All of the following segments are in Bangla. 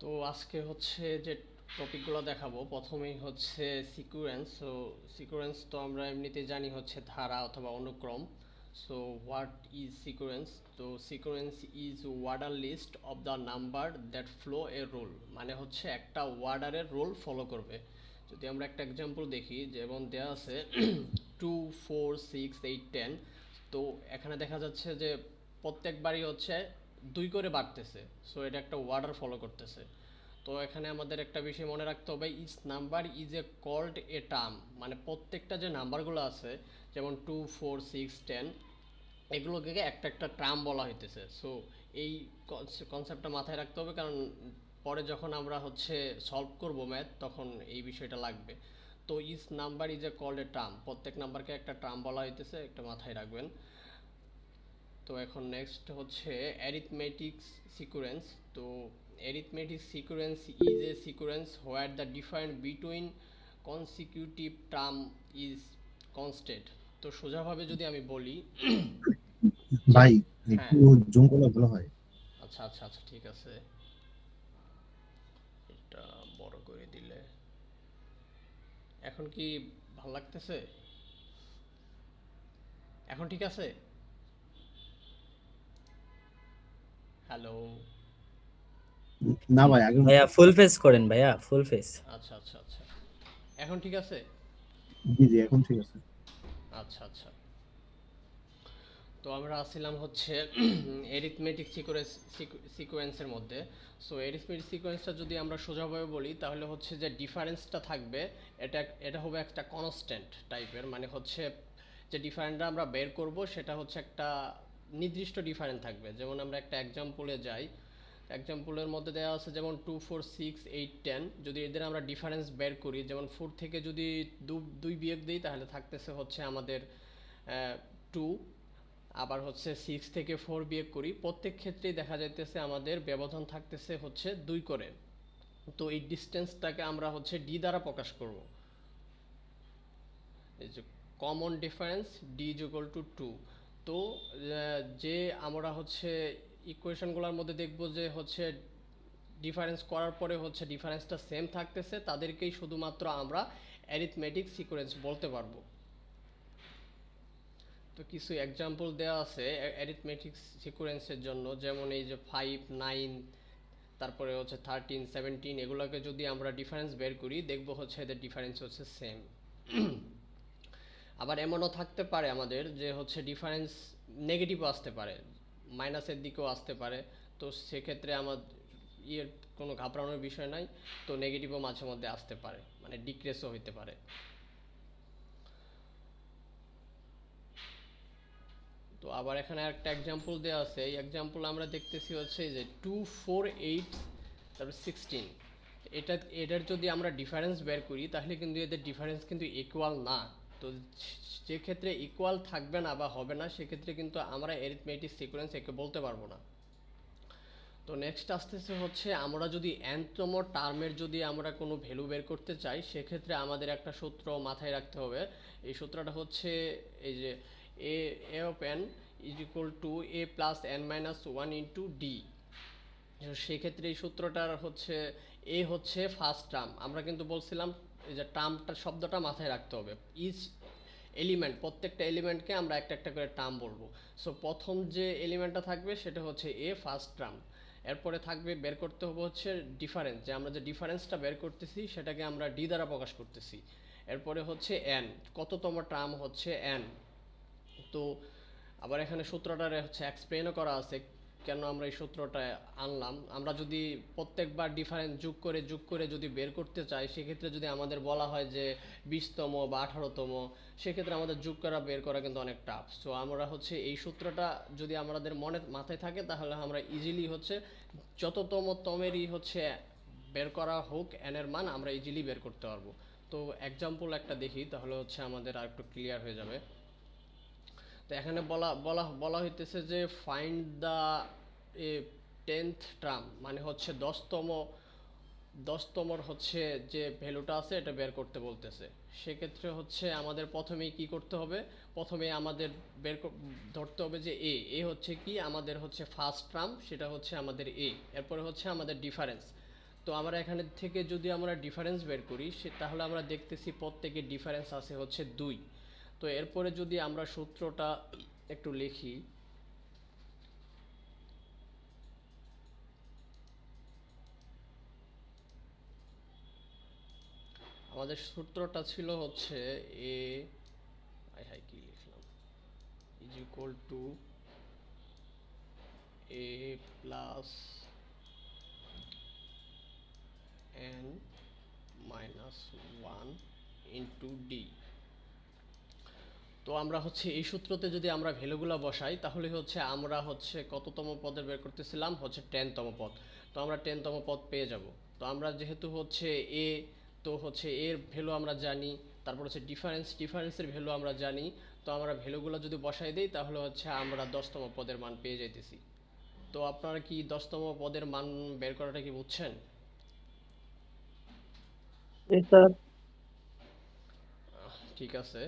তো আজকে হচ্ছে যে টপিকগুলো দেখাবো প্রথমেই হচ্ছে সিকুয়েন্স। সো সিকুয়েন্স তো আমরা এমনিতেই জানি হচ্ছে ধারা অথবা অনুক্রম। So what is sequence? তো sequence is ordered list of the number that flow a rule, মানে হচ্ছে একটা ওয়ার্ডারের রুল ফলো করবে। যদি আমরা একটা এক্সাম্পল দেখি, যেমন দেওয়া আছে 2 4 6 8 10। তো এখানে দেখা যাচ্ছে যে প্রত্যেকবারই হচ্ছে 2 করে বাড়তেছে। সো এটা একটা ওয়ার্ডার ফলো করতেছে। তো এখানে আমাদের একটা বিষয় মনে রাখতে হবে, each number is a called a term, মানে প্রত্যেকটা যে নাম্বারগুলো আছে যেমন 2 4 6 10, এগুলোকে একটা একটা টার্ম বলা হইতেছে। সো এই কনসেপ্টটা মাথায় রাখতে হবে, কারণ পরে যখন আমরা হচ্ছে সলভ করব ম্যাথ, তখন এই বিষয়টা লাগবে। তো each number is a called a term, প্রত্যেক নাম্বারকে একটা টার্ম বলা হইতেছে, একটা মাথায় রাখবেন। তো এখন নেক্সট হচ্ছে অ্যারিথমেটিক সিকুয়েন্স। তো arithmetic sequence is a sequence where the difference between consecutive term is constant. তো সোজাভাবে যদি আমি বলি যে, ভাই, একটু হ্যাঁ, জুম করলে ভালো হয়। আচ্ছা আচ্ছা আচ্ছা, ঠিক আছে, এটা বড় করে দিলে এখন কি ভাল লাগতেছে? এখন ঠিক আছে? হ্যালো? না ভাই, আগের মতো। ভাইয়া ফুল ফেস করেন, ভাইয়া ফুল ফেস। আচ্ছা আচ্ছা আচ্ছা, এখন ঠিক আছে? জি জি, এখন ঠিক আছে। আচ্ছা আচ্ছা। তো আমরা আসছিলাম হচ্ছে এরিথমেটিক সিকোয়েন্সের মধ্যে। সো এরিথমেটিক সিকোয়েন্সটা যদি আমরা সোজাভাবে বলি, তাহলে হচ্ছে যে ডিফারেন্সটা থাকবে, এটা এটা হবে একটা কনস্ট্যান্ট টাইপের, মানে হচ্ছে যে ডিফারেন্টটা আমরা বের করব সেটা হচ্ছে একটা নির্দিষ্ট ডিফারেন্ট থাকবে। যেমন আমরা একটা এক্সাম্পলে যাই, এক্সাম্পলের মধ্যে দেওয়া আছে যেমন 2 4 6 8 10। যদি এদের আমরা ডিফারেন্স বের করি, যেমন 4 থেকে যদি দুই বিয়োগ দিই, তাহলে থাকতেছে হচ্ছে আমাদের 2। আবার হচ্ছে 6 থেকে 4 বিয়োগ করি, প্রত্যেক ক্ষেত্রেই দেখা যাইতেছে আমাদের ব্যবধান থাকতেছে হচ্ছে 2 করে। তো এই ডিস্টেন্সটাকে আমরা হচ্ছে ডি দ্বারা প্রকাশ করব। এই যে common difference D is equal two 2। তো যে আমরা হচ্ছে ইকুয়েশনগুলোর মধ্যে দেখব যে হচ্ছে ডিফারেন্স করার পরে হচ্ছে ডিফারেন্সটা সেম থাকতেছে, তাদেরকেই শুধুমাত্র আমরা অ্যারিথমেটিক সিকোয়েন্স বলতে পারবো। তো কিছু এক্সাম্পল দেওয়া আছে অ্যারিথমেটিক সিকোয়েন্সের জন্য, যেমন এই যে 5 9, তারপরে হচ্ছে 13 17, এগুলোকে যদি আমরা ডিফারেন্স বের করি, দেখব হচ্ছে এদের ডিফারেন্স হচ্ছে সেম। আবার এমনও থাকতে পারে আমাদের যে হচ্ছে ডিফারেন্স নেগেটিভও আসতে পারে, মাইনাসের দিকেও আসতে পারে। তো সেক্ষেত্রে আমার ইয়ের কোনো ঘাবড়ানোর বিষয় নাই। তো নেগেটিভও মাঝে মধ্যে আসতে পারে, মানে ডিক্রেসও হইতে পারে। তো আবার এখানে একটা এক্সাম্পল দেওয়া আছে, এই এক্সাম্পল আমরা দেখতেছি হচ্ছে যে 2 4 8, তারপর 16। এটা এটার যদি আমরা ডিফারেন্স বের করি, তাহলে কিন্তু এদের ডিফারেন্স কিন্তু ইকুয়াল না। তো যে ক্ষেত্রে ইকুয়াল থাকবে না বা হবে না, সেক্ষেত্রে কিন্তু আমরা অ্যারিথমেটিক সিকোয়েন্স একে বলতে পারবো না। তো নেক্সট আসতেছে হচ্ছে, আমরা যদি nতম টার্মের যদি আমরা কোনো ভ্যালু বের করতে চাই, সেক্ষেত্রে আমাদের একটা সূত্র মাথায় রাখতে হবে। এই সূত্রটা হচ্ছে এই যে a of n is equal to a plus n minus one into d. সেক্ষেত্রে এই সূত্রটার হচ্ছে এ হচ্ছে ফার্স্ট টার্ম, আমরা কিন্তু বলছিলাম এই যে টার্মটা শব্দটা মাথায় রাখতে হবে। ইচ এলিমেন্ট, প্রত্যেকটা এলিমেন্টকে আমরা একটা একটা করে টার্ম বলবো। সো প্রথম যে এলিমেন্টটা থাকবে সেটা হচ্ছে এ ফার্স্ট টার্ম। এরপরে থাকবে বের করতে হবে হচ্ছে ডিফারেন্স, যে আমরা যে ডিফারেন্সটা বের করতেছি সেটাকে আমরা ডি দ্বারা প্রকাশ করতেছি। এরপরে হচ্ছে এন, কততম টার্ম হচ্ছে এন। তো আবার এখানে সূত্রটা হচ্ছে এক্সপ্লেনও করা আছে কেন আমরা এই সূত্রটা আনলাম। আমরা যদি প্রত্যেকবার ডিফারেন্স যোগ করে যদি বের করতে চাই, সেক্ষেত্রে যদি আমাদের বলা হয় যে 20তম বা 18তম, সেক্ষেত্রে আমাদের যোগ করা বের করা কিন্তু অনেক টাফ। সো আমরা হচ্ছে এই সূত্রটা যদি আমাদের মনে মাথায় থাকে, তাহলে আমরা ইজিলি হচ্ছে যততম তমেরই হচ্ছে বের করা হোক এন এর মান, আমরা ইজিলি বের করতে পারবো। তো এক্সাম্পল একটা দেখি, তাহলে হচ্ছে আমাদের আর একটু ক্লিয়ার হয়ে যাবে। তো এখানে বলা বলা বলা হইতেছে যে find the A 10th term, মানে হচ্ছে দশতমর হচ্ছে যে ভ্যালুটা আছে এটা বের করতে বলতেছে। সেক্ষেত্রে হচ্ছে আমাদের প্রথমেই কি করতে হবে, প্রথমে আমাদের ধরতে হবে যে এ হচ্ছে কি আমাদের হচ্ছে ফার্স্ট টার্ম, সেটা হচ্ছে আমাদের এরপরে হচ্ছে আমাদের ডিফারেন্স। তো আমরা এখানে থেকে যদি আমরা ডিফারেন্স বের করি তাহলে আমরা দেখতেছি প্রত্যেকে ডিফারেন্স আছে হচ্ছে 2। তো এরপরে যদি আমরা সূত্রটা একটু লিখি, আমাদের সূত্রটা ছিল হচ্ছে এ, হাই হাই কি লিখলাম, is equal to a plus n minus 1 into D. তো আমরা হচ্ছে এই সূত্রতে যদি আমরা ভ্যালুগুলো বসাই তাহলে হচ্ছে আমরা হচ্ছে কততম পদের বের করতেছিলাম, হচ্ছে 10তম পদ। তো আমরা 10তম পদ পেয়ে যাব। তো আমরা যেহেতু হচ্ছে এ, তো হচ্ছে এর ভ্যালু আমরা জানি, তারপর হচ্ছে ডিফারেন্সের ভ্যালু আমরা জানি। তো আমরা ভ্যালুগুলো যদি বসাই দিই তাহলে হচ্ছে আমরা 10তম পদের মান পেয়ে যাইতেছি। তো আপনারা কি 10তম পদের মান বের করাটা কি বুঝছেন? ঠিক আছে।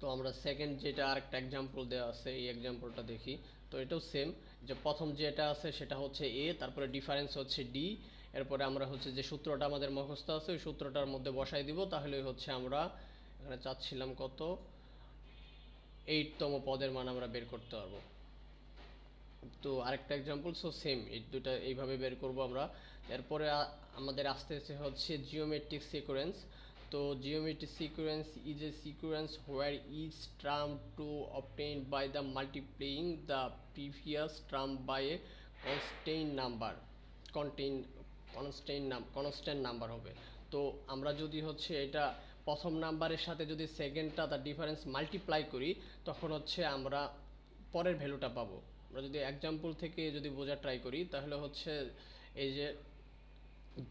তো আমরা সেকেন্ড যেটা আরেকটা এক্সাম্পল দেওয়া আছে এই এক্সাম্পলটা দেখি। তো এটাও সেম, যে প্রথম যেটা আছে সেটা হচ্ছে এ, তারপরে ডিফারেন্স হচ্ছে ডি, এরপরে আমরা হচ্ছে যে সূত্রটা আমাদের মুখস্থ আছে ওই সূত্রটার মধ্যে বসাই দিব, তাহলে হচ্ছে আমরা এখানে চাচ্ছিলাম কত, 8তম পদের মান আমরা বের করতে পারবো। তো আরেকটা এক্সাম্পল, সো সেম এই দুটা এইভাবে বের করব আমরা। এরপরে আমাদের আসতেছে হচ্ছে জিওমেট্রিক সিকোয়েন্স। তো geometric sequence is a sequence where each term to obtain by the multiplying the previous term by a constant number, constant number হবে। তো আমরা যদি হচ্ছে এটা প্রথম নাম্বারের সাথে যদি সেকেন্ডটা তার ডিফারেন্স মাল্টিপ্লাই করি তখন হচ্ছে আমরা পরের ভ্যালুটা পাবো। আমরা যদি এক্সাম্পল থেকে যদি বোঝার ট্রাই করি তাহলে হচ্ছে এই যে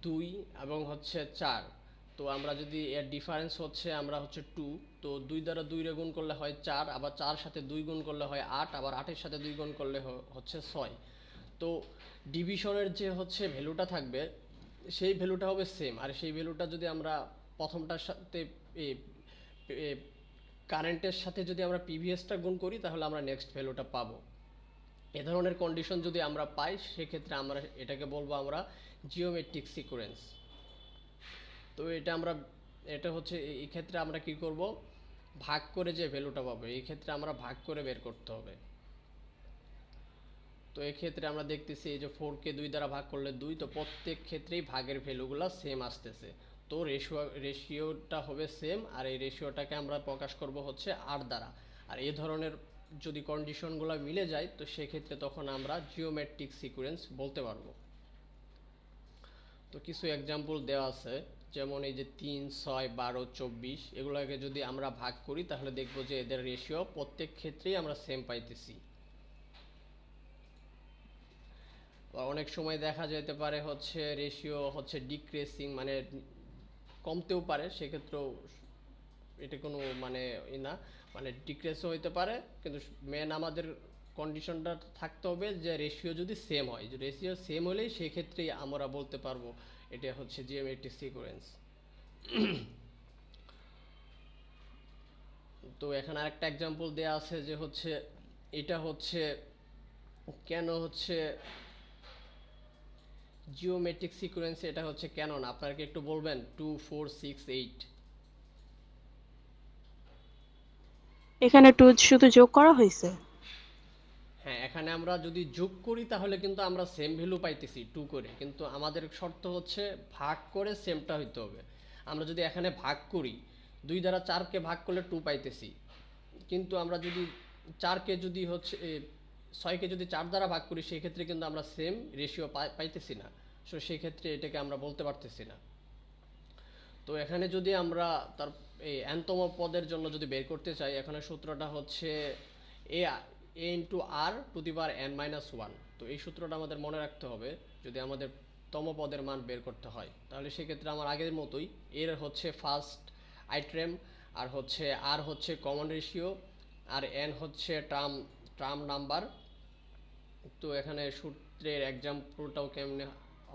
2 এবং হচ্ছে 4, তো আমরা যদি এর ডিফারেন্স হচ্ছে আমরা হচ্ছে 2, তো 2 দ্বারা 2 রে গুণ করলে হয় 4, আবার 4 সাথে 2 গুণ করলে হয় 8, আবার 8 এর সাথে 2 গুণ করলে হচ্ছে 6। তো ডিভিশনের যে হচ্ছে ভ্যালুটা থাকবে সেই ভ্যালুটা হবে সেম, আর সেই ভ্যালুটা যদি আমরা প্রথমটার সাথে কারেন্টের সাথে যদি আমরা প্রিভিয়াসটা গুণ করি তাহলে আমরা নেক্সট ভ্যালুটা পাবো। এ ধরনের কন্ডিশন যদি আমরা পাই সেক্ষেত্রে আমরা এটাকে বলবো আমরা জিওমেট্রিক সিকোয়েন্স। তো এটা হচ্ছে এই ক্ষেত্রে আমরা কি করব, ভাগ করে যে ভ্যালুটা পাবো এই ক্ষেত্রে আমরা ভাগ করে বের করতে হবে। তো এই ক্ষেত্রে আমরা দেখতেছি এই যে 4কে 2 দ্বারা ভাগ করলে 2, তো প্রত্যেক ক্ষেত্রেই ভাগের ভ্যালুগুলো সেম আসতেছে। তো রেশিওটা হবে সেম, আর এই রেশিওটাকে আমরা প্রকাশ করব হচ্ছে 8 দ্বারা। আর এই ধরনের যদি কন্ডিশনগুলো মিলে যায় তো সেক্ষেত্রে তখন আমরা জিওমেট্রিক সিকোয়েন্স বলতে পারবো। তো কিছু এক্সাম্পল দেওয়া আছে, যেমন এই যে 3, 6, 12, 24 এগুলোকে যদি আমরা ভাগ করি তাহলে দেখব যে এদের রেশিও প্রত্যেক ক্ষেত্রেই আমরা সেম পাইতেছি। অনেক সময় দেখা যেতে পারে হচ্ছে রেশিও হচ্ছে ডিক্রিজিং, মানে কমতেও পারে, সেক্ষেত্রেও এটা কোনো মানে না, মানে ডিক্রিজও হইতে পারে, কিন্তু মেন আমাদের কন্ডিশনটা থাকতে হবে যে রেশিও যদি সেম হয়, যে রেশিও সেম হলেই সেক্ষেত্রেই আমরা বলতে পারবো এটা হচ্ছে জিওমেট্রিক সিকোয়েন্স। তো এখানে আরেকটা এক্সাম্পল দেওয়া আছে যে হচ্ছে এটা হচ্ছে কেন হচ্ছে জিওমেট্রিক সিকোয়েন্স, এটা হচ্ছে কেন না, আপনারা কি একটু বলবেন? 2, 4, 6, 8 এখানে 2 শুধু যোগ করা হয়েছে। হ্যাঁ, এখানে আমরা যদি যোগ করি তাহলে কিন্তু আমরা সেম ভ্যালু পাইতেছি 2 করে, কিন্তু আমাদের শর্ত হচ্ছে ভাগ করে সেমটা হইতে হবে। আমরা যদি এখানে ভাগ করি 2 দ্বারা 4কে ভাগ করলে 2 পাইতেছি, কিন্তু আমরা যদি 4কে যদি হচ্ছে 6কে যদি 4 দ্বারা ভাগ করি সেই ক্ষেত্রে কিন্তু আমরা সেম রেশিও পাইতেছি না। সো সেই ক্ষেত্রে এটাকে আমরা বলতে পারতেছি না। তো এখানে যদি আমরা তার এই nতম পদের জন্য যদি বের করতে চাই, এখানে সূত্রটা হচ্ছে a into r to the power n minus 1। তো এই সূত্রটা আমাদের মনে রাখতে হবে যদি আমাদের তম পদের মান বের করতে হয়, তাহলে সেক্ষেত্রে আমার আগের মতোই এর হচ্ছে ফার্স্ট আইটেম, আর হচ্ছে আর হচ্ছে কমন রেশিও, আর n হচ্ছে টার্ম নাম্বার। তো এখানে সূত্রের এক্সাম্পলটাও কেমনে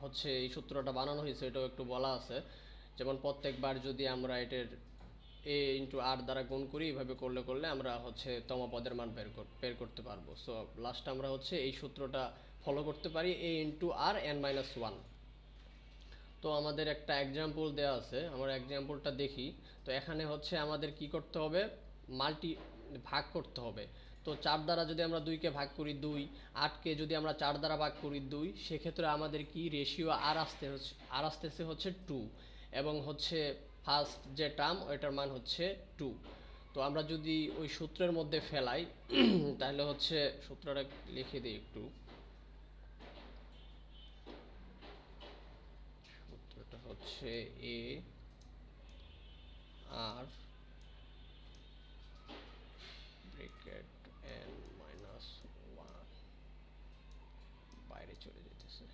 হচ্ছে এই সূত্রটা বানানো হয়েছে এটাও একটু বলা আছে। যেমন প্রত্যেকবার যদি আমরা এটার এ ইন্টু আর দ্বারা গুণ করি, এইভাবে করলে করলে আমরা হচ্ছে তম পদের মান বের করতে পারবো। সো লাস্ট আমরা হচ্ছে এই সূত্রটা ফলো করতে পারি, এ ইন্টু আর n মাইনাস 1। তো আমাদের একটা এক্সাম্পল দেওয়া আছে, আমরা এক্সাম্পলটা দেখি। তো এখানে হচ্ছে আমাদের কি করতে হবে, ভাগ করতে হবে। তো 4 দ্বারা যদি আমরা 2কে ভাগ করি 2, 8কে যদি আমরা 4 দ্বারা ভাগ করি 2, সেক্ষেত্রে আমাদের কি রেশিও আর আসতেছে হচ্ছে 2, এবং হচ্ছে ফার্স্ট যে টার্ম ওইটার মান হচ্ছে 2। তো আমরা যদি ওই সূত্রের মধ্যে ফেলাই তাহলে হচ্ছে সূত্রটা লিখে দিই একটু। সূত্রটা হচ্ছে এ আর ব্র্যাকেট n মাইনাস 1 বাইরে চলে যেতেছে।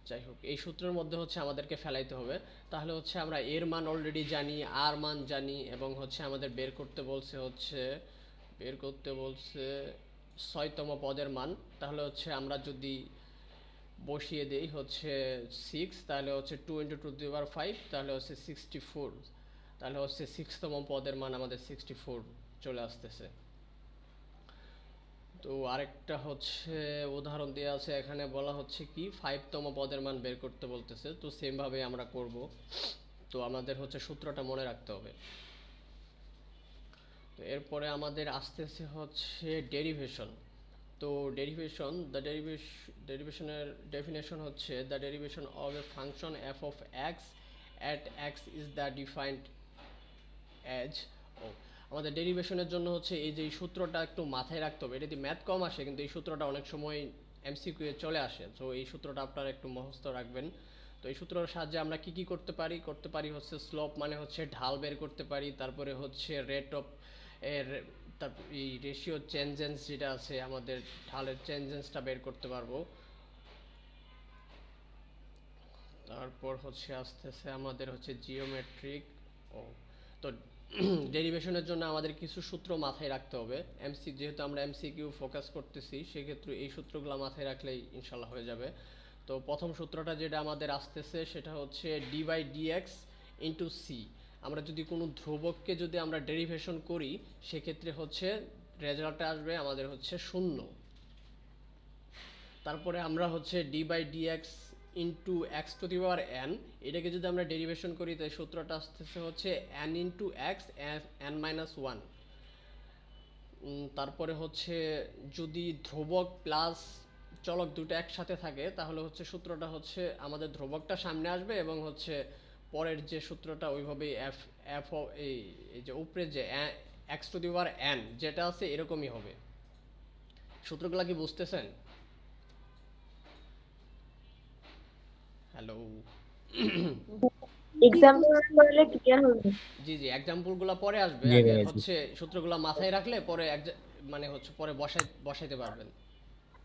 যাই হোক, এই সূত্রের মধ্যে হচ্ছে আমাদেরকে ফেলাইতে হবে। তাহলে হচ্ছে আমরা এর মান অলরেডি জানি, আর মান জানি, এবং হচ্ছে আমাদের বের করতে বলছে 6তম পদের মান। তাহলে হচ্ছে আমরা যদি বসিয়ে দেই হচ্ছে 6, তাহলে হচ্ছে 2 × 2^5, তাহলে হচ্ছে 64। তাহলে হচ্ছে 6তম পদের মান আমাদের 64 চলে আসতেছে। তো আরেকটা হচ্ছে উদাহরণ দেওয়া আছে, এখানে বলা হচ্ছে কি 5তম পদের মান বের করতে বলতেছে। তো সেম ভাবে আমরা করব। তো আমাদের হচ্ছে সূত্রটা মনে রাখতে হবে। তো এরপরে আমাদের আসতেছে হচ্ছে ডেরিভেশন। তো ডেরিভেশনের ডেফিনেশন হচ্ছে the derivation of a function f of x at x is the defined as. ও, আমাদের ডেরিভেশনের জন্য হচ্ছে এই যে এই সূত্রটা একটু মাথায় রাখতে হবে। এটা যদি ম্যাথ কম আসে, কিন্তু এই সূত্রটা অনেক সময় এমসিকিউ এ চলে আসে। তো এই সূত্রটা আপনারা একটু মুখস্থ রাখবেন। তো এই সূত্রের সাহায্যে আমরা কি করতে পারি হচ্ছে স্লোপ মানে হচ্ছে ঢাল বের করতে পারি, তারপরে হচ্ছে রেট অফ এর এই রেশিও চেঞ্জেন্স যেটা আছে আমাদের ঢালের চেঞ্জেন্সটা বের করতে পারবো। তারপর হচ্ছে আসতেছে আমাদের হচ্ছে জিওমেট্রিক। ও, তো ডেরিভেশনের জন্য আমাদের কিছু সূত্র মাথায় রাখতে হবে। যেহেতু আমরা এমসিকিউ ফোকাস করতেছি, সেক্ষেত্রে এই সূত্রগুলো মাথায় রাখলেই ইনশাল্লাহ হয়ে যাবে। তো প্রথম সূত্রটা যেটা আমাদের আসতেছে সেটা হচ্ছে d/dx ইন্টু সি। আমরা যদি কোনো ধ্রুবককে যদি আমরা ডেরিভেশন করি, সেক্ষেত্রে হচ্ছে রেজাল্টটা আসবে আমাদের হচ্ছে 0। তারপরে আমরা হচ্ছে d/dx into x two the power n, এটাকে যদি আমরা ডেরিভেশন করি, তাই সূত্রটা আসতেছে হচ্ছে n into x n minus 1। তারপরে হচ্ছে যদি ধ্রুবক প্লাস চলক দুটো একসাথে থাকে, তাহলে হচ্ছে সূত্রটা হচ্ছে আমাদের ধ্রুবকটা সামনে আসবে, এবং হচ্ছে পরের যে সূত্রটা ওইভাবেই এফ এফ এই যে উপরে যে x two the power n যেটা আছে এরকমই হবে। সূত্রগুলো কি বুঝতেছেন? হ্যালো? এক্সাম্পল করলে ক্লিয়ার হবে। জি জি, এক্সাম্পলগুলো পরে আসবে, জি আগে ভাইয়া জি। হচ্ছে সূত্রগুলো মাথায় রাখলে পরে মানে হচ্ছে পরে বসাইতে পারবেন।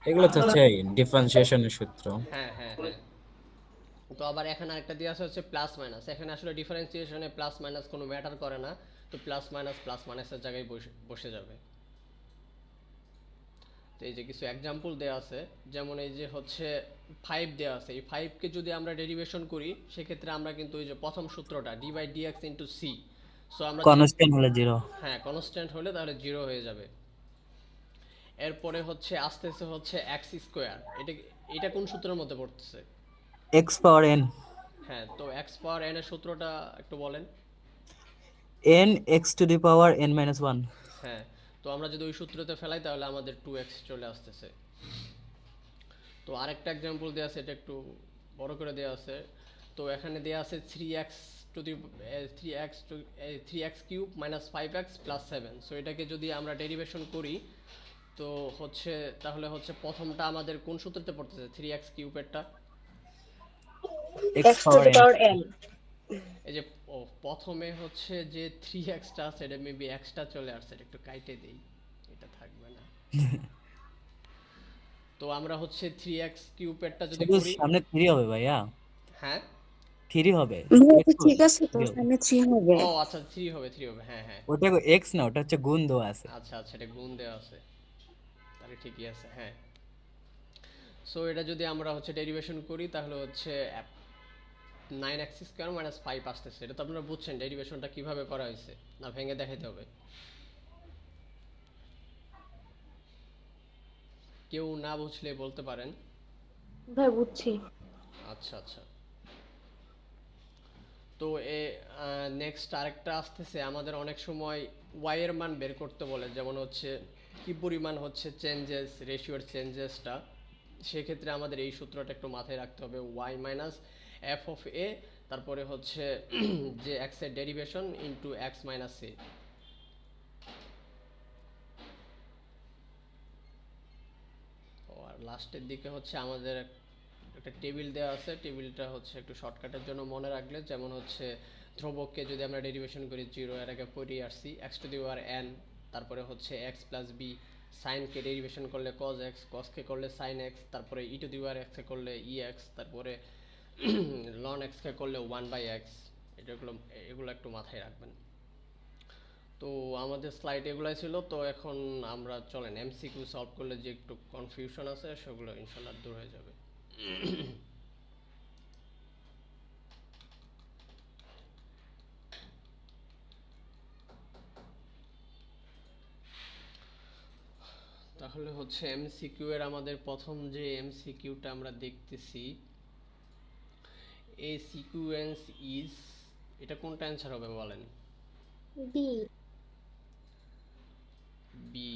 এগুলো তো হচ্ছে ডিফারেন্সিয়েশনের সূত্র। হ্যাঁ হ্যাঁ হ্যাঁ। তো আবার এখানে আরেকটা দেওয়া আছে হচ্ছে প্লাস মাইনাস। এখানে আসলে ডিফারেন্সিয়েশনে প্লাস মাইনাস কোনো ম্যাটার করে না। তো প্লাস মাইনাসের জায়গায় বসে যাবে। তো এই যে কিছু এক্সাম্পল দেওয়া আছে, যেমন এই যে হচ্ছে 5 দেওয়া আছে। এই 5কে যদি আমরা ডেরিভেশন করি, সেক্ষেত্রে আমরা কিন্তু ওই যে প্রথম সূত্রটা d/dx ইন্টু সি। সো আমরা যদি কনস্ট্যান্ট হলে 0। হ্যাঁ কনস্ট্যান্ট হলে তাহলে 0 হয়ে যাবে। এরপরে হচ্ছে আসতেছে হচ্ছে এক্স স্কোয়ার। এটা কোন সূত্রের মধ্যে পড়তেছে? x পাওয়ার n, হ্যাঁ, তো এক্স পাওয়ার এন এর সূত্রটা একটু বলেন। n x two the power n minus 1। হ্যাঁ, তো আমরা যদি ওই সূত্রতে ফেলাই তাহলে আমাদের 2x চলে আসতেছে। তো আরেকটা এক্সাম্পল দেওয়া আছে, এটা একটু বড় করে দেওয়া আছে। তো এখানে দেওয়া আছে 3x cube minus 5x plus 7। So এটাকে যদি আমরা ডেরিভেশন করি, তো হচ্ছে তাহলে হচ্ছে প্রথমটা আমাদের কোন সূত্রতে পড়তেছে? 3x কিউবেরটা x x to power the n। power n এই যে প্রথমে হচ্ছে যে 3xটা আছে, এটা মেবি xটা চলে আসছে, এটা একটু কাইটে দেই, এটা থাকবে না। তো আমরা হচ্ছে 3x কিউবেরটা যদি শুধু করি, সামনে 3 হবে ভাইয়া, হ্যাঁ 3 হবে। ভাইয়া, x ঠিক হবে, আছে তো, 3 হবে। সামনে 3 হবে। ও আচ্ছা 3 হবে, হ্যাঁ হ্যাঁ। ওটা x না, ওটা হচ্ছে গুণ দেওয়া আছে। আচ্ছা আচ্ছা, এটা গুণ দেওয়া আছে, তাহলে ঠিকই আছে, হ্যাঁ। সো এটা যদি আমরা হচ্ছে ডেরিভেশন করি, তাহলে হচ্ছে 9x² মাইনাস 5 আসতেছে। এটা তো আপনারা বুঝছেন ডেরিভেশনটা কিভাবে করা হয়েছে, না ভেঙে দেখাইতে হবে? কেউ না বুঝলে বলতে পারেন। ভাই বুঝছি। আচ্ছা আচ্ছা। তো নেক্সট আরেকটা আসতেছে, আমাদের অনেক সময় ওয়াই এর মান বের করতে বলে, যেমন হচ্ছে কি পরিমাণ হচ্ছে চেঞ্জেস, রেশিওর চেঞ্জেসটা। সেক্ষেত্রে আমাদের এই সূত্রটা একটু মাথায় রাখতে হবে, ওয়াই মাইনাস এফ অফ এ, তারপরে হচ্ছে যে এক্স এর ডেরিভেশন ইন্টু এক্স মাইনাস এ। আর লাস্টের দিকে হচ্ছে আমাদের একটা টেবিল দেওয়া আছে, টেবিলটা হচ্ছে একটু শর্টকাটের জন্য মনে রাখলে, যেমন হচ্ছে ধ্রুবককে যদি আমরা ডেরিভেশন করি জিরো, এর আগে পড়ে আসছি x two the power N, তারপরে হচ্ছে এক্স প্লাস বি, সাইনকে ডেরিভেশন করলে কজ এক্স, কজকে করলে সাইন এক্স, তারপরে ই টু দি পাওয়ার এক্সকে করলে ই এক্স, তারপরে লন এক্সকে করলে ওয়ান বাই এক্স। এগুলো একটু মাথায় রাখবেন। তো আমাদের স্লাইড এগুলাই ছিল। তো এখন আমরা চলেন এমসিকিউ সলভ করলে যে একটু কনফিউশন আছে সেগুলো ইনশাল্লাহ দূর হয়ে যাবে। তাহলে হচ্ছে এমসিকিউ এর আমাদের প্রথম যে এমসিকিউটা আমরা দেখতেছি, এ সিকোয়েন্স ইজ, এটা কোনটা অ্যান্সার হবে বলেন? B. B,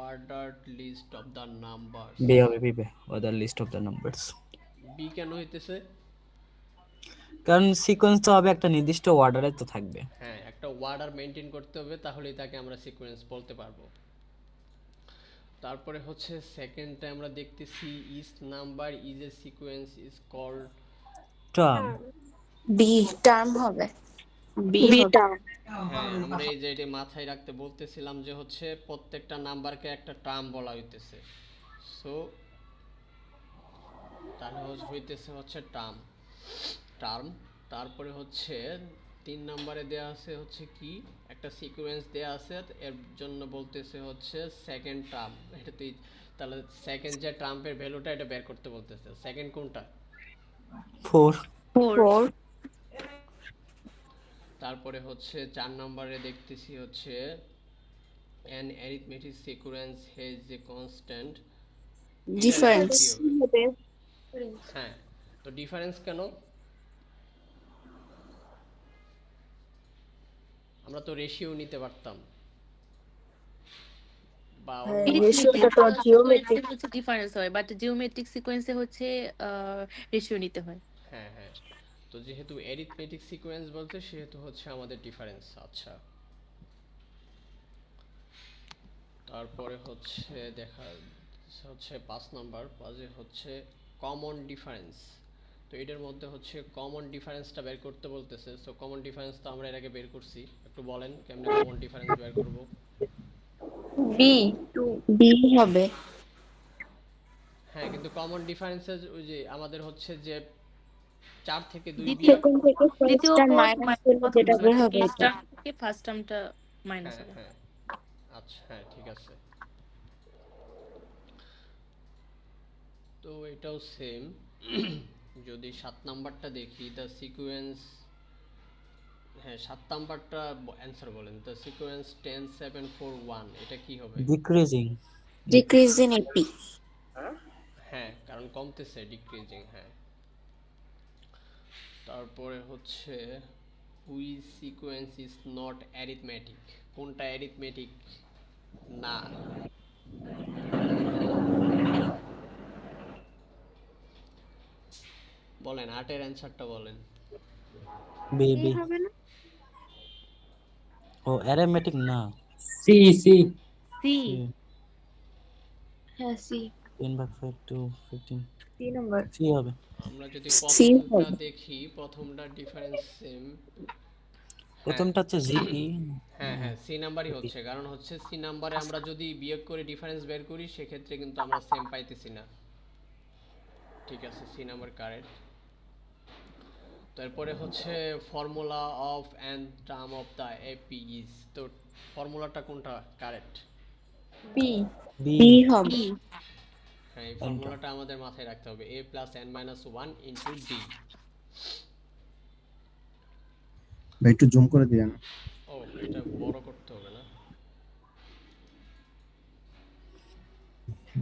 ordered list of the numbers. B হবে, বি বে, order list of the numbers. B কেন হইতেছে? কারণ সিকোয়েন্স তো হবে একটা নির্দিষ্ট অর্ডারে তো থাকবে। হ্যাঁ, একটা অর্ডার মেনটেন করতে হবে, তাহলেই তাকে আমরা সিকোয়েন্স বলতে পারবো। তারপরে হচ্ছে সেকেন্ডটা আমরা দেখতেছি, is number is a sequence is called. Term. B term হবে। বি বি হবে। টার্ম। হ্যাঁ, আমরা এই যে এটা মাথায় রাখতে বলতেছিলাম যে হচ্ছে প্রত্যেকটা নাম্বারকে একটা টার্ম বলা হইতেছে। সো তাহলে হইতেছে হচ্ছে টার্ম। টার্ম। তারপরে হচ্ছে 3 নম্বরে দেয়া আছে হচ্ছে কি, একটা সিকোয়েন্স দেয়া আছে, এর জন্য বলতেছে হচ্ছে সেকেন্ড টার্ম। এটাতেই তাহলে সেকেন্ড যে টার্মের ভ্যালুটা এটা বের করতে বলতেছে। সেকেন্ড কোনটা? 4। 4। তারপরে হচ্ছে 4 নম্বরে দেখতেছি হচ্ছে an arithmetic sequence has a constant difference হবে। হ্যাঁ, তো ডিফারেন্স কেন? আমরা তো রেশিও নিতে পারতাম, বা রেশিওটা তো জিওমেট্রিক। হচ্ছে ডিফারেন্স হয়, বাট জিওমেট্রিক সিকোয়েন্সে হচ্ছে রেশিও নিতে হয়। হ্যাঁ হ্যাঁ, তো যেহেতু অ্যারিথমেটিক সিকোয়েন্স বলতে সেহেতু হচ্ছে আমাদের ডিফারেন্স। আচ্ছা, তারপরে হচ্ছে দেখা হচ্ছে 5 নাম্বার, 5-এ হচ্ছে কমন ডিফারেন্স। তো এটার মধ্যে হচ্ছে কমন ডিফারেন্সটা বের করতে বলতেছে। সো কমন ডিফারেন্স তো আমরা এর আগে বের করছি, একটু বলেন কেমনে কমন ডিফারেন্স বের করব? বি। বি হবে। হ্যাঁ, কিন্তু কমন ডিফারেন্সের ওই যে আমাদের হচ্ছে যে 4 থেকে 2 দ্বিতীয় বিয়োগ। সেকেন্ড থেকে ফার্স্ট দ্বিতীয় টার্ম পদ মাইনাস করলে যেটা বের হবে লাস্ট এটা। টার্ম থেকে ফার্স্ট টার্মটা মাইনাস হ্যাঁ হবে। হ্যাঁ, আচ্ছা হ্যাঁ ঠিক আছে। তো এটাও সেম। যদি 7 নাম্বারটা দেখি, দ্য সিকোয়েন্স, হ্যাঁ 7 নাম্বারটা অ্যান্সার বলেন। দ্য সিকোয়েন্স 10 7 4 1, এটা কি হবে? ডিক্রিজিং। Decrease in AP. হ্যাঁ, কারণ কমতেছে, ডিক্রিজিং। হ্যাঁ, তারপরে হচ্ছে which sequence is not arithmetic, কোনটা অ্যারিথমেটিক না? বলেন, 8-এর অ্যান্সারটা বলেন। B, B B. হবে না? ও অ্যারিথমেটিক না। C C C. হ্যাঁ C. 10/5 to 15। C number. C হবে। আমরা যদি সি প্রথমটা হবে। দেখি, প্রথমটা ডিফারেন্স সেম। হ্যাঁ প্রথমটা হচ্ছে জিপি। হ্যাঁ হ্যাঁ, সি নাম্বারই হচ্ছে, কারণ হচ্ছে সি নাম্বারে আমরা যদি বিয়োগ করে ডিফারেন্স বের করি সেক্ষেত্রে কিন্তু আমরা সেম পাইতেছি না। ঠিক আছে, সি নাম্বার কারেক্ট। তারপরে হচ্ছে formula of and term of the AP is, তো ফর্মুলাটা কোনটা কারেক্ট? বি। বি। বি হবে। বি। হ্যাঁ, এই ফর্মুলাটা আমাদের মাথায় রাখতে হবে, a plus n minus 1 into d. ভাই একটু জুম করে দিয়েন। ও, এটা বড় করতে হবে না?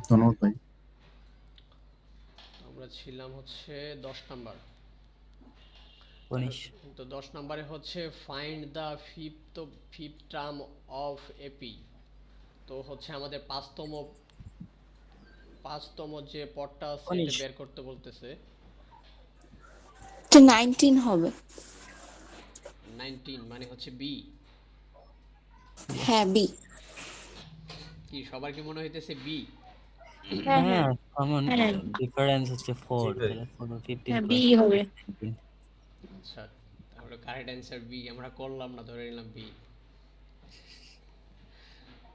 ধন্যবাদ ভাই। আমরা ছিলাম হচ্ছে 10 নাম্বার। 19 তো 10 নম্বরে হচ্ছে find the fifth term of AP. তো হচ্ছে আমাদের পাঁচতম যে পদটা আছে এটা 19 বের করতে বলতেছে। এটা 19 হবে। 19 মানে হচ্ছে বি। হ্যাঁ বি। কি সবার কি মনে হইতেছে বি? হ্যাঁ হ্যাঁ হ্যাঁ কমন হ্যাঁ ডিফারেন্স হচ্ছে জি 4 ভাই। তাহলে 4 15 হ্যাঁ বি প্লাস হবে। 19 আচ্ছা, তাহলে কারেক্ট অ্যান্সার বি। আমরা করলাম না, ধরে নিলাম বি।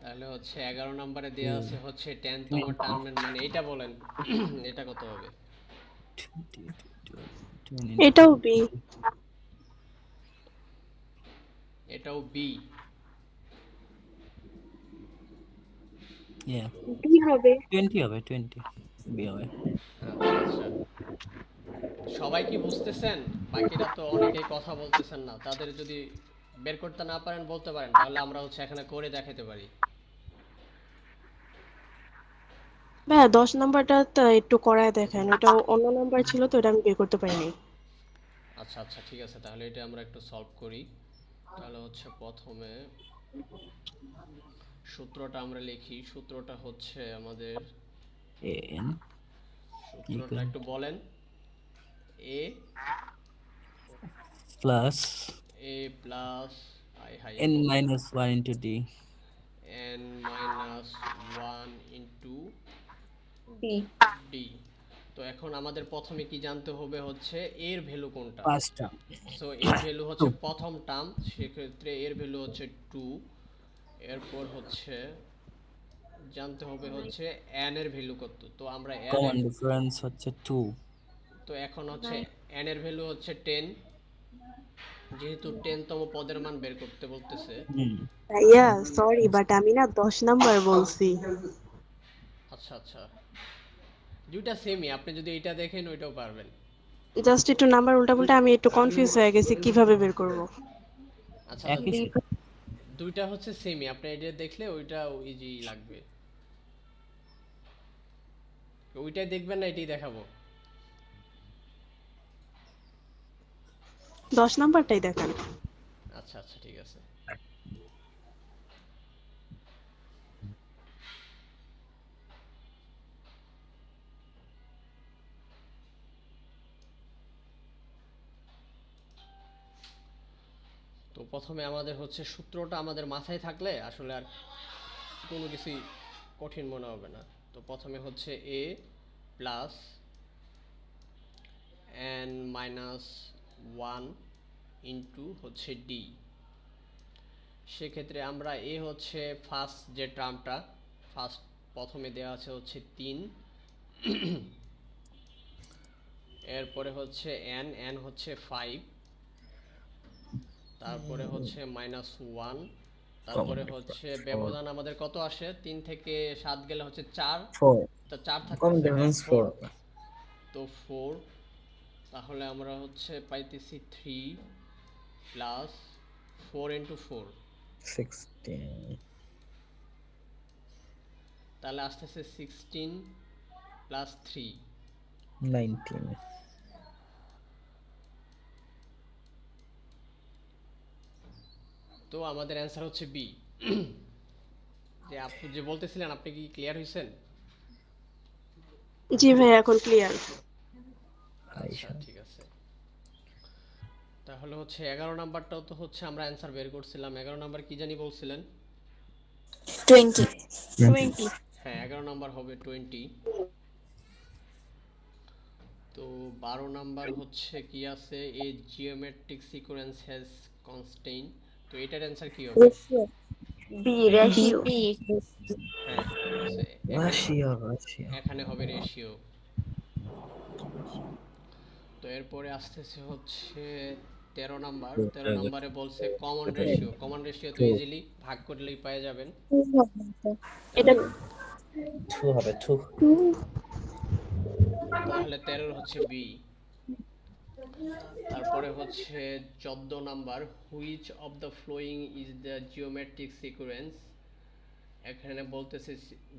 তাহলে হচ্ছে 11 নম্বরে দেওয়া আছে হচ্ছে 10তম টার্মের মানে এটা বলেন এটা কত হবে? 20 এটাও বি। এটাও বি। yeah বি হবে। 20 হবে 20 বি হবে আচ্ছা আচ্ছা, সবাই কি বুঝতেছেন? বাকিরা তো অনেকেই কথা বলতেছেন না, তাদের যদি বের করতে না পারেন বলতে পারেন, তাহলে আমরা হচ্ছে এখানে করে দেখাতে পারি। ভাইয়া 10 নাম্বারটা তো একটু করায় দেখেন, ওটা অন্য নাম্বার ছিল তো এটা আমি বের করতে পারিনি। আচ্ছা আচ্ছা ঠিক আছে, তাহলে এটা আমরা একটু সলভ করি। তাহলে হচ্ছে প্রথমে সূত্রটা আমরা লিখি। সূত্রটা হচ্ছে আমাদের, n সূত্রটা একটু বলেন। এ plus এ প্লাস আই হাই n minus 1 into d n minus 1 into b. D. তো এখন আমাদের প্রথমে কি জানতে হবে হচ্ছে এর ভ্যালু কোনটা। পাঁচটা সো এর ভ্যালু হচ্ছে প্রথম টার্ম, সেক্ষেত্রে এর ভ্যালু হচ্ছে 2। এরপর হচ্ছে জানতে হবে হচ্ছে n এর ভ্যালু কত। তো আমরা n কমন এর, ডিফারেন্স হচ্ছে 2 তো এখন হচ্ছে n এর ভ্যালু হচ্ছে 10, যেহেতু 10তম পদের মান বের করতে বলতেছে। হুম ভাইয়া সরি বাট আমি না 10 নাম্বার বলছি। আচ্ছা আচ্ছা, দুইটা সেমই, আপনি যদি এটা দেখেন ওইটাও পারবেন। জাস্ট একটু নাম্বার উল্টাপাল্টা, আমি একটু কনফিউজ হয়ে গেছি কিভাবে বের করব। আচ্ছা একই বি। দুইটা হচ্ছে সেমই, আপনি এটা দেখলে ওইটা ইজি লাগবে। ওইটাই দেখবেন না এটাই দেখাবো? 10 নাম্বারটাই দেখান। আচ্ছা আচ্ছা ঠিক আছে। তো প্রথমে আমাদের হচ্ছে সূত্রটা আমাদের মাথায় থাকলে আসলে আর কোনো কিছুই কঠিন মনে হবে না। তো প্রথমে হচ্ছে এ প্লাস এন মাইনাস 1 ইন্টু হচ্ছে ডি। সেক্ষেত্রে আমরা এ হচ্ছে ফার্স্ট যে টার্মটা, ফার্স্ট প্রথমে দেওয়া আছে হচ্ছে 3, এরপরে হচ্ছে এন হচ্ছে 5, তারপরে হচ্ছে মাইনাস 1, তারপরে হচ্ছে ব্যবধান আমাদের কত আসে, 3 থেকে 7 গেলে হচ্ছে 4, 4 তো 4 কমন থাকতেছে, হ্যাঁ ডিফারেন্স 4। 4 তো 4, তাহলে আমরা হচ্ছে পাইতেছি 3 প্লাস 4 ইন্টু 4, 16 তাহলে আসতেছে 16 প্লাস 3। 19 তো আমাদের অ্যান্সার হচ্ছে বি। যে আপনি যে বলতেছিলেন, আপনি কি ক্লিয়ার হয়েছেন? জি ভাই এখন ক্লিয়ার। আচ্ছা ঠিক আছে। তাহলে হচ্ছে 11 নাম্বারটাও তো হচ্ছে আমরা অ্যান্সার বের করছিলাম। 11 নাম্বার কি জানি বলছিলেন? 20। 20। হ্যাঁ 11 নাম্বার হবে 20। তো 12 নাম্বার হচ্ছে কি আছে, a geometric sequence has constant. তো এটার অ্যান্সার কি হবে? রেশিও। B ratio. বি। হ্যাঁ so এখানে রাশিয়া এখানে হবে রেশিও। তো এরপরে আসতেছে হচ্ছে 13 নাম্বার। 13 নাম্বারে বলছে কমন রেশিও। কমন রেশিও তো ইজিলি ভাগ করলেই পেয়ে যাবেন। এটা 2 হবে 2 তাহলে 13 হচ্ছে বি। তারপরে হচ্ছে 14 number, which of the following is the geometric sequence. এখানে বলতেছে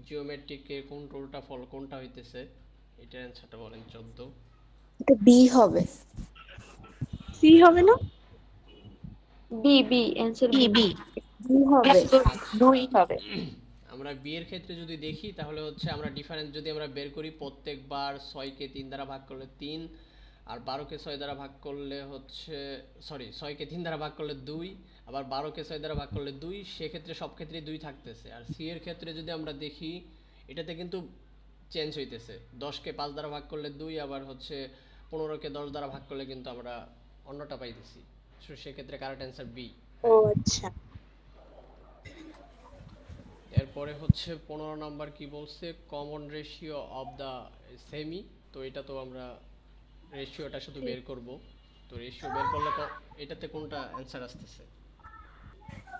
জিওমেট্রিকের কোনটা ফল কোনটা হইতেছে, এটার অ্যান্সারটা বলেন 14। এটা বি হবে। সি হবে না? B B answer B B B B হবে। দুই হবে। আমরা বি এর ক্ষেত্রে যদি দেখি তাহলে হচ্ছে আমরা ডিফারেন্স যদি আমরা বের করি, প্রত্যেকবার 6কে 3 দ্বারা ভাগ করলে 3, আর 12কে 6 দ্বারা ভাগ করলে হচ্ছে, সরি, 6কে 3 দ্বারা ভাগ করলে 2, আবার 12কে 6 দ্বারা ভাগ করলে 2, সেক্ষেত্রে সব ক্ষেত্রেই 2 থাকতেছে। আর সি এর ক্ষেত্রে যদি আমরা দেখি, এটাতে কিন্তু চেঞ্জ হইতেছে, 10কে 5 দ্বারা ভাগ করলে 2, আবার হচ্ছে 15কে 10 দ্বারা ভাগ করলে কিন্তু আমরা অন্যটা পাইতেছি। সো সেক্ষেত্রে কারেক্ট অ্যান্সার বি। ও আচ্ছা। এরপরে হচ্ছে 15 নাম্বার কি বলছে, common ratio of the semi. তো এটা তো আমরা রেশিওটা শুধু বের করব। তো রেশিও বের করলে এটাতে কোনটা অ্যান্সার আসতেছে?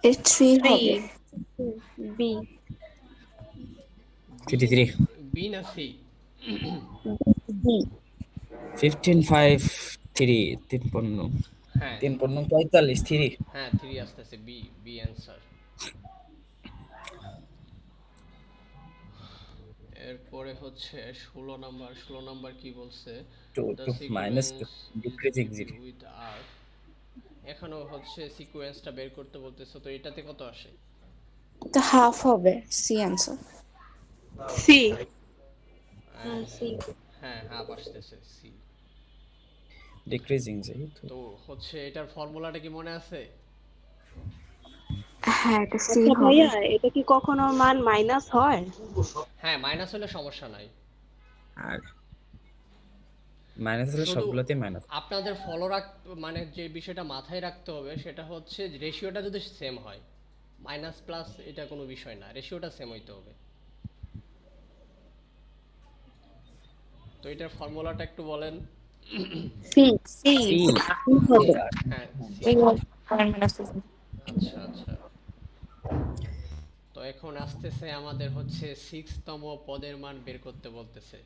এর 3 থ্রি। হবে। বি 33 বি না সি? বি 15 5 3 53 হ্যাঁ 45 3 হ্যাঁ 3 আসতেছে, বি বি অ্যান্সার। এরপরে হচ্ছে 16 নাম্বার কি বলছে, 2 দ্য 2 সিকোয়েন্স -2 decreasing 0 উইথ আর। এখানেও হচ্ছে সিকোয়েন্সটা বের করতে বলতেছে, তো এটাতে কত আসে? তো হাফ হবে। C answer. সি। সি হ্যাঁ হাফ আসতেছে, সি। decreasing 0 তো হচ্ছে এটার ফর্মুলাটা কি মনে আছে? হ্যাঁ এটা সি আচ্ছা হবে। ভাইয়া, এটা কি কখনো মান মাইনাস হয়? হ্যাঁ মাইনাস হলে সমস্যা নাই। আর মাইনাস হলে শুধু সবগুলোতে মাইনাস। আপনাদের মানে যে বিষয়টা মাথায় রাখতে হবে সেটা হচ্ছে রেশিওটা যদি সেম হয়, মাইনাস প্লাস এটা কোনো বিষয় না, রেশিওটা সেম হইতে হবে। তো এটার ফর্মুলাটা একটু বলেন। C C. সি হবে। হ্যাঁ সি। এই মাইনাস আচ্ছা আচ্ছা। তো এখন আসতেছে আমাদের হচ্ছে 6তম পদের মান বের করতে বলতেছে।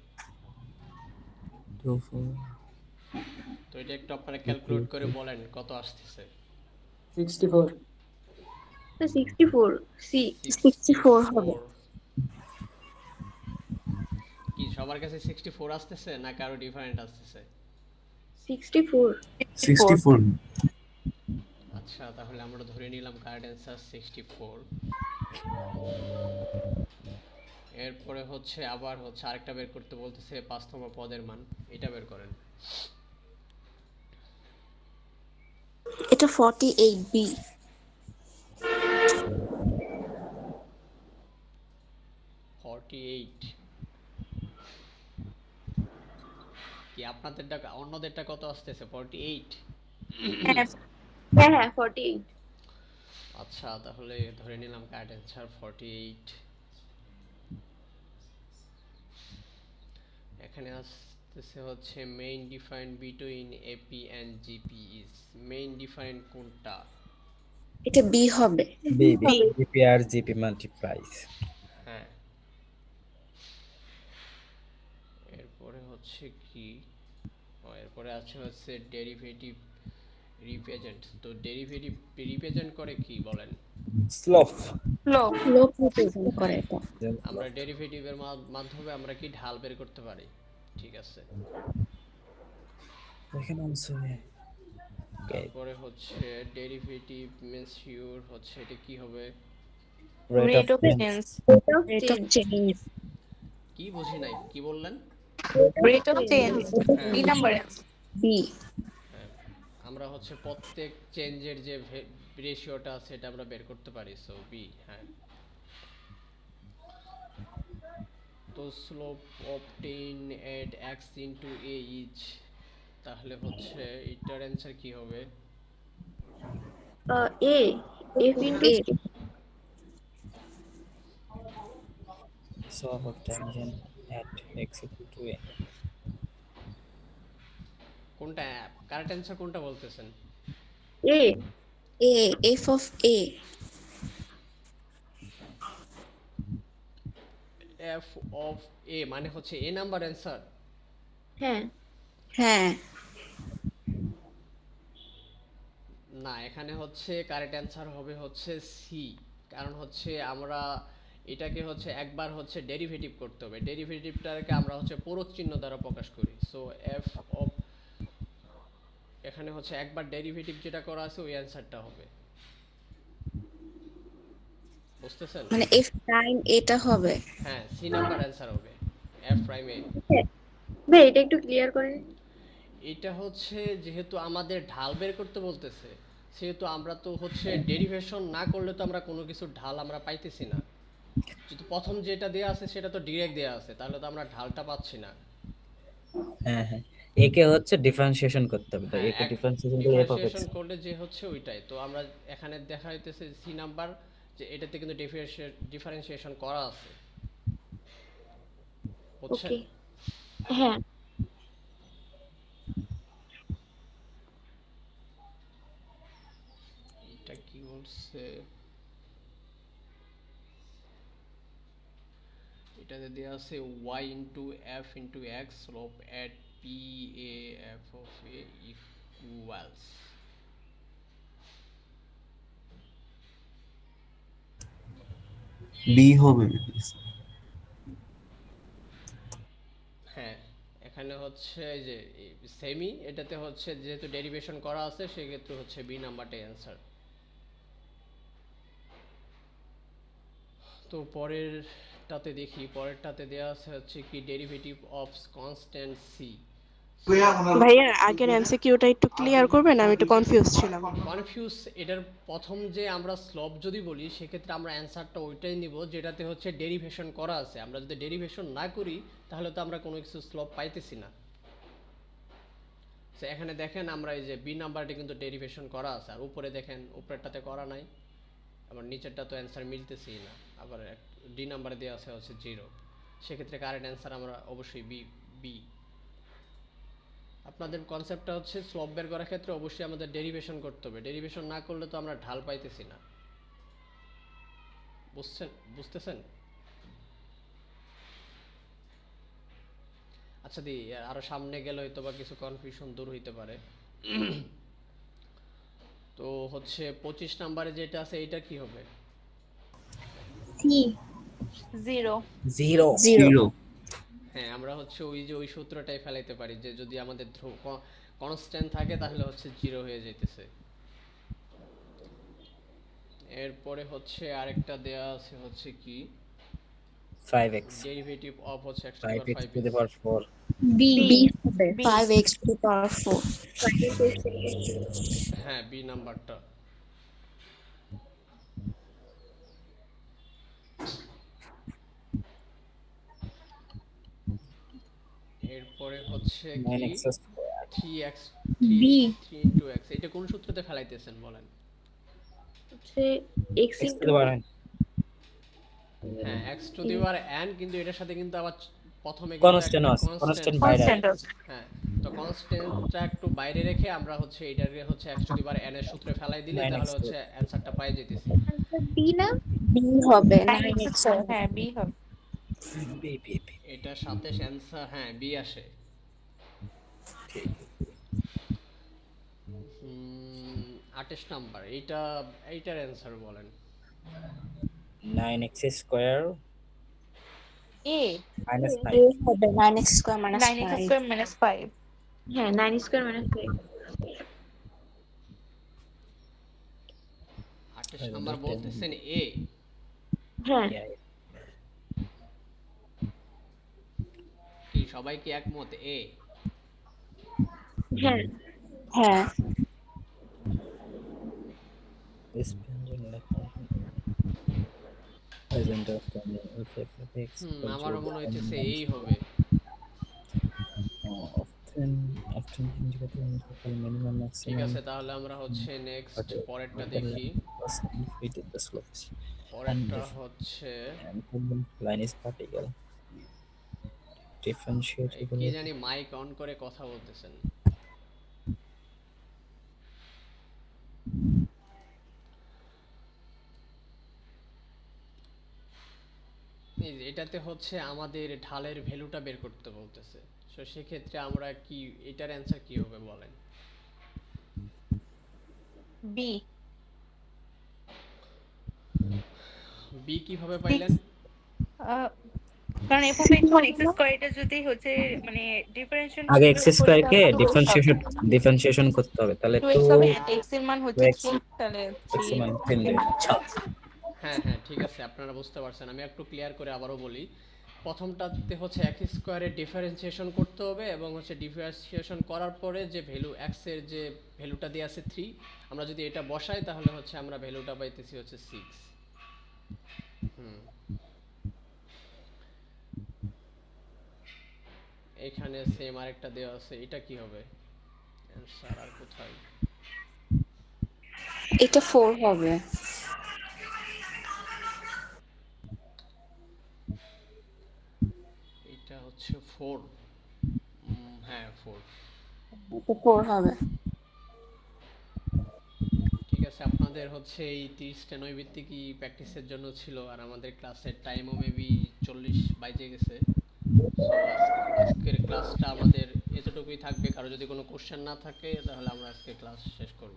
2 4 তো এটা একটু আপনারা ক্যালকুলেট করে বলেন কত আসতেছে। 64 তো 64 সি 64 হবে। 64। কি সবার কাছে 64 আসতেছে না কারো ডিফারেন্ট আসতেছে? 64 64 আচ্ছা তাহলে আমরা ধরে নিলাম কারেক্ট অ্যান্সার 64। এরপরে হচ্ছে আবার হচ্ছে আরেকটা বের করতে বলতেছে 5তম পদের মান, এটা বের করেন। এটা 48 বি। 48 কি আপনাদেরটা অন্যদেরটা কত আসতেছে? 48? হ্যাঁ হ্যাঁ হ্যাঁ 48। আচ্ছা তাহলে ধরে নিলাম কারেক্ট অ্যান্সার 48। এখানে আসতেছে হচ্ছে main difference between AP and GP is, main difference কোনটা? এটা বি হবে। বি বি জিপি আর জিপি মাল্টিপ্লাইস। হ্যাঁ। এরপরে হচ্ছে কি, এরপরে আছে হচ্ছে ডেরিভেটিভ রিপ্রেজেন্ট। তো ডেরিভেটিভ রিপ্রেজেন্ট করে কি বলেন? স্লোপ লো। লোক রিপ্রেজেন্ট করে এটা। আমরা ডেরিভেটিভের মাধ্যমে আমরা কি ঢাল বের করতে পারি। ঠিক আছে। এখানে আছে তারপরে হচ্ছে ডেরিভেটিভ মেনশিওর হচ্ছে এটা কি হবে? Rate of change. Rate of change. কি বুঝি নাই, কি বললেন? Rate of change B number. B হ্যাঁ, আমরা হচ্ছে প্রত্যেক চেঞ্জের যে রেশিওটা আছে এটা আমরা বের করতে পারি, সো বি। হ্যাঁ। তো slope obtain at x into a is, তাহলে হচ্ছে এটার অ্যান্সার কি হবে? A f into a. slope of tangent at x equal to a কোনটা কারেক্ট অ্যান্সার কোনটা বলতেছেন? A a F of a. F of a মানে হচ্ছে এ নাম্বার অ্যান্সার? হ্যাঁ হ্যাঁ না, এখানে হচ্ছে কারেক্ট অ্যান্সার হবে হচ্ছে সি। কারণ হচ্ছে আমরা এটাকে হচ্ছে একবার হচ্ছে ডেরিভেটিভ করতে হবে, ডেরিভেটিভটাকে আমরা হচ্ছে পূরক চিহ্ন দ্বারা প্রকাশ করি। সো এফ অফ এখানে হচ্ছে একবার ডেরিভেটিভ যেটা করা আছে ওই অ্যান্সারটা হবে, বুঝতেছেন? মানে এফ প্রাইম এটা হবে। হ্যাঁ, সি নাম্বার অ্যান্সার হবে, এফ প্রাইম এ। ভাই এটা একটু ক্লিয়ার করেন। এটা হচ্ছে যেহেতু আমাদের ঢাল বের করতে বলতেছে, সেহেতু আমরা তো হচ্ছে ডেরিভেশন না করলে তো আমরা কোনো কিছুর ঢাল আমরা পাইতেছি না। যেহেতু প্রথম যেটা দেয়া আছে সেটা তো ডিরেক্ট দেয়া আছে, তাহলে তো আমরা ঢালটা পাচ্ছি না। হ্যাঁ হ্যাঁ, একে হচ্ছে ডিফারেন্সিয়েশন করতে হবে, তো হ্যাঁ, একে এক ডিফারেন্সিয়েশন করলে f of x। ডিফারেন্সিয়েশন করলে যে হচ্ছে ওইটাই তো আমরা এখানে দেখা হইতেছে সি নাম্বার, যে এটাতে কিন্তু ডিফারেন্সিয়েশন করা আছে, বুঝছেন? ওকে। হ্যাঁ এটা কি বলছে, এটাতে দেওয়া আছে y into F into X slope at P A F of A equals, B হবে। হ্যাঁ এখানে হচ্ছে এই যে সেমি, এটাতে হচ্ছে যেহেতু ডেরিভেশন করা আছে সেক্ষেত্রে হচ্ছে বি নাম্বারটাই অ্যান্সার। তো পরেরটাতে দেখি, পরেরটাতে দেওয়া আছে হচ্ছে কি ডেরিভেটিভ অফ কনস্ট্যান্ট সি। ভাইয়া আগের এমসিকিউটা একটু ক্লিয়ার করবেন, আমি একটু কনফিউজ ছিলাম। কনফিউজ, এটার প্রথম যে আমরা স্লপ যদি বলি সেক্ষেত্রে আমরা অ্যান্সারটা ওইটাই নিব যেটাতে হচ্ছে ডেরিভেশন করা আছে। আমরা যদি ডেরিভেশন না করি তাহলে তো আমরা কোনো কিছু স্লপ পাইতেছি না। তো এখানে দেখেন আমরা এই যে বি নাম্বারটি কিন্তু ডেরিভেশন করা আছে, আর উপরে দেখেন উপরেরটাতে করা নাই, আবার নিচেরটা তো অ্যান্সার মিলতেছেই না, আবার ডি নাম্বারে দেওয়া আছে হচ্ছে 0। সেক্ষেত্রে কারেক্ট অ্যান্সার আমরা অবশ্যই বি। বি আপনাদের কনসেপ্টটা হচ্ছে স্লপ বের করার ক্ষেত্রে অবশ্যই আমাদের ডেরিভেশন করতে হবে, ডেরিভেশন না করলে তো আমরা ঢাল পাইতেছি না, বুঝতেছেন? আচ্ছা দি আরো সামনে গেলে হয়তো বা কিছু কনফিউশন দূর হইতে পারে। তো হচ্ছে 25 নম্বরে যেটা আছে এটা কি হবে? C 0 zero. জিরো। হ্যাঁ, আমরা হচ্ছে ওই যে ওই সূত্রটাই ফেলাইতে পারি যে যদি আমাদের কনস্ট্যান্ট থাকে তাহলে হচ্ছে 0 হয়ে যাইতেছে। এরপরে হচ্ছে আরেকটা দেয়া আছে হচ্ছে কি 5x, ডেরিভেটিভ অফ হচ্ছে x to 5x to the power power 4। B B B হবে B 5x to the power 4। 5। হ্যাঁ বি নাম্বারটা। এরপরে হচ্ছে কি 9x square। 3x B 3 into x, এটা কোন সূত্রতে ফেলাইতেছেন বলেন? হচ্ছে x x to into the power n। হ্যাঁ x two the power n, কিন্তু এটার সাথে কিন্তু আবার প্রথমে Constant আছে, constant বাইরে constant আছে। আছে। হ্যাঁ, তো কনস্ট্যান্টটা একটু বাইরে রেখে আমরা হচ্ছে এটাকে হচ্ছে x two the power n এর সূত্রে ফেলাই দিলে 9x তাহলে হচ্ছে অ্যানসারটা পাই যেতেছি। বি না, বি হবে 9x 9x স্কয়ার, হ্যাঁ বি হবে। B, B, B। এটার সাথে অ্যানসার হ্যাঁ বি আসে। 28 নাম্বার, এইটার অ্যানসার বলেন। 9x square A minus এ 5। হবে 9x square minus 9x 5। Square minus 5। হ্যাঁ 9 স্কয়ার মাইনাস 5। 28 নাম্বার বলতেছেন এ। হ্যাঁ Yeah, কি সবাই কি একমত এ? হ্যাঁ হ্যাঁ this pending present of the f of x আমারও মনে হইতেছে এই হবে। often indicative minimum ঠিক maximum আছে, তাহলে আমরা হচ্ছে নেক্সট পরেরটা দেখি। plus inflated the slope পরেরটা হচ্ছে and line is particle differentiate কি জানি মাইক অন করে কথা বলতেছেন। এই যে এটাতে হচ্ছে আমাদের ঢালের ভ্যালুটা বের করতে বলতেছে, তো সেক্ষেত্রে আমরা কি এটার অ্যান্সার কি হবে বলেন? বি বি কিভাবে পাইলেন? কারণ f of x সমান x স্কয়ার এটা যদি হচ্ছে মানে ডিফারেন্সিয়েশন আগে এক্স করি স্কয়ার কে তাহলে তো ডিফারেন্সিয়েশন করতে হবে, তাহলে 2x টু হবে and x এর মান হচ্ছে এক্স 3 তাহলে এক্স 3 মান 3 হ্যাঁ হ্যাঁ ঠিক আছে, আপনারা বুঝতে পারছেন। আমি একটু ক্লিয়ার করে আবারও বলি। প্রথমটাতে হচ্ছে এক্স স্কোয়ারের ডিফারেন্সিয়েশন করতে হবে এবং হচ্ছে ডিফারেন্সিয়েশন করার পরে যে ভ্যালু এক্স এর যে ভ্যালুটা দিয়ে আছে 3, আমরা যদি এটা বসাই তাহলে হচ্ছে আমরা ভ্যালুটা পাইতেছি হচ্ছে 6। এখানে সেম আরেকটা দেওয়া আছে, এটা কি হবে অ্যানসার? আর কোথায়? এটা 4 হবে। এটা হচ্ছে 4। হ্যাঁ 4। এটা 4 হবে। ঠিক আছে, আপনাদের হচ্ছে এই 30টা নৈর্ব্যক্তিকই প্র্যাকটিসের জন্য ছিল, আর আমাদের ক্লাসের টাইমও মেবি 40 বাইজে গেছে। সো আজকের ক্লাসটা আমাদের এতটুকুই থাকবে। কারো যদি কোনো কোশ্চেন না থাকে তাহলে আমরা আজকে ক্লাস শেষ করব।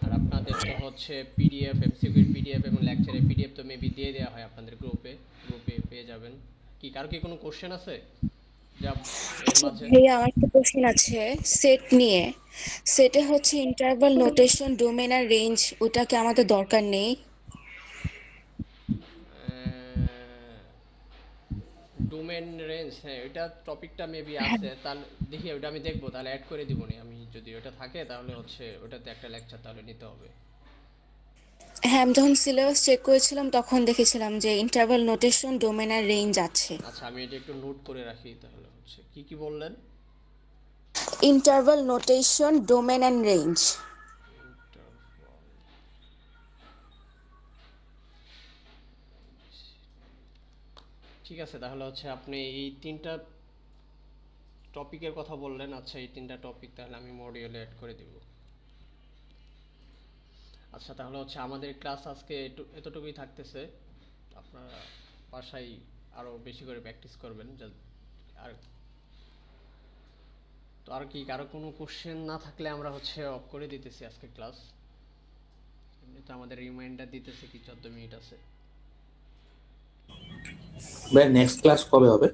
আর আপনাদের তো হচ্ছে পিডিএফ, এমসিকিউর পিডিএফ এবং লেকচারের পিডিএফ তো মেবি দিয়ে দেওয়া হয় আপনাদের গ্রুপে পেয়ে যাবেন। কি কারো কি কোনো কোশ্চেন আছে যা এর মাঝে? ভাইয়া আমার একটা কোশ্চেন আছে সেট নিয়ে। সেটে হচ্ছে ইন্টারভাল নোটেশন ডোমেন আর রেঞ্জ, ওটা কি আমাদের দরকার নেই? ডোমেন রেঞ্জ, হ্যাঁ এটা টপিকটা মেবি আছে, তাহলে দেখি ওটা আমি দেখবো, তাহলে অ্যাড করে দিব নি আমি। যদি ওটা থাকে তাহলে হচ্ছে ওটাতে একটা লেকচার তাহলে নিতে হবে। হ্যাঁ, আমি যখন সিলেবাস চেক করেছিলাম তখন দেখেছিলাম যে ইন্টারভাল নোটেশন ডোমেন আর রেঞ্জ আছে। আচ্ছা আমি এটা একটু নোট করে রাখি তাহলে। হচ্ছে কি কি বললেন? Interval notation domain and range. ঠিক আছে, তাহলে হচ্ছে আপনি এই 3টা টপিকের কথা বললেন। আচ্ছা এই 3টা টপিক তাহলে আমি মডিউলে অ্যাড করে দিব। আচ্ছা তাহলে হচ্ছে আমাদের ক্লাস আজকে এতটুকুই থাকতেছে। আপনারা বাসায় আরো বেশি করে প্র্যাকটিস করবেন। আর তো আর কি কারো কোনো কোশ্চেন না থাকলে আমরা হচ্ছে অফ করে দিতেছি আজকে ক্লাস। এমনিতে আমাদের রিমাইন্ডার দিতেছে কি 14 মিনিট আছে। ভাই নেক্সট ক্লাস কবে হবে?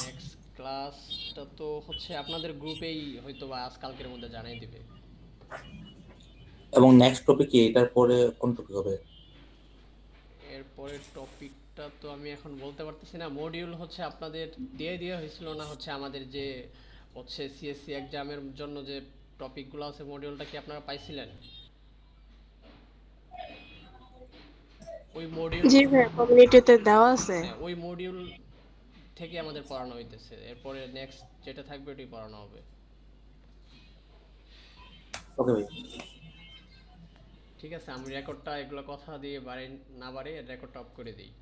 নেক্সট ক্লাসটা তো হচ্ছে আপনাদের গ্রুপেই হয়তো বা আজ কালকের মধ্যে জানাই দিবে। এবং নেক্সট টপিক কি, এটার পরে কোন টপিক হবে? এরপরের টপিকটা তো আমি এখন বলতে পারতেছি না। মডিউল হচ্ছে আপনাদের দিয়ে হয়েছিল না হচ্ছে আমাদের যে হচ্ছে সিএসসি এক্সামের জন্য যে টপিকগুলো আছে, মডিউলটা কি আপনারা পাইছিলেন? ওই মডিউল, জি ভাই, কমিউনিটিতে দেওয়া আছে। হ্যাঁ ওই মডিউল থেকে আমাদের পড়ানো হইতেছে। এরপরে নেক্সট যেটা থাকবে ওটাই পড়ানো হবে। ওকে ভাই। ঠিক আছে, আমি রেকর্ডটা এগুলো কথা দিয়ে না বাড়ে রেকর্ডটা অফ করে দিই।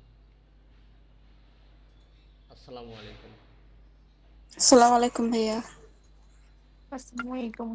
আসসালামু আলাইকুম। আসসালামু আলাইকুম ভাইয়া। আসসালামু আলাইকুম।